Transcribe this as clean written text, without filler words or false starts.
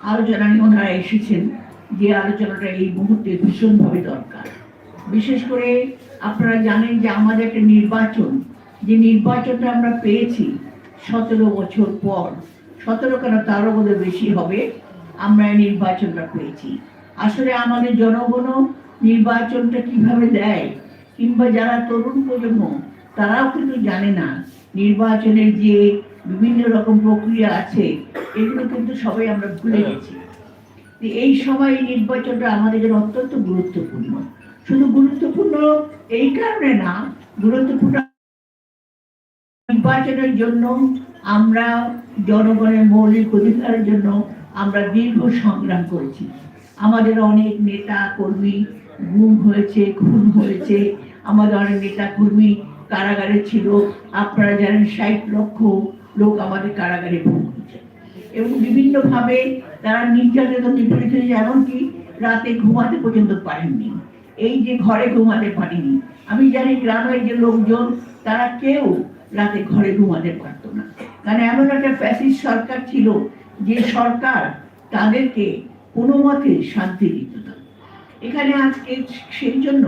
আলোচনা নিয়ে ওনারা এসেছেন, যে আলোচনাটা এই মুহূর্তে ভীষণভাবে দরকার। বিশেষ করে আপনারা জানেন যে আমাদের একটা নির্বাচন, যে নির্বাচনটা আমরা পেয়েছি 17 বছর পর, 17 কেন তারও বোধহয় বেশি হবে, আমরা এই নির্বাচনটা পেয়েছি। আসলে আমাদের জনগণও নির্বাচনটা কিভাবে দেয়, কিংবা যারা তরুণ প্রজন্ম তারাও কিন্তু জানে না নির্বাচনের যে বিভিন্ন রকম প্রক্রিয়া আছে, এগুলো কিন্তু সবাই আমরা ভুলে গেছি। এই সময় নির্বাচনটা আমাদের জন্য অত্যন্ত গুরুত্বপূর্ণ। শুধু গুরুত্বপূর্ণ এই কারণে না, গুরুত্বপূর্ণ নির্বাচনের জন্য আমরা জনগণের মৌলিক অধিকারের জন্য আমরা দীর্ঘ সংগ্রাম করেছি। আমাদের অনেক নেতা কর্মী গুম হয়েছে, খুন হয়েছে, আমাদের অনেক নেতা কর্মী কারাগারে ছিল। আপনারা জানেন 60 লক্ষ লোক আমাদের কারাগারে ভুগছে এবং বিভিন্নভাবে তারা নির্যাতিত নিপীড়িত, এমনকি রাতে ঘুমাতে পর্যন্ত পারেননি। এই যে ঘরে ঘুমাতে পারেনি, আমি জানি গ্রামের যে লোকজন তারা কেউ রাতে ঘরে ঘুমাতে পারতো না, কারণ এমন একটা ফ্যাসিস্ট সরকার ছিল যে সরকার তাদেরকে কোনো মতে শান্তি দিত না। এখানে আজকে সেই জন্য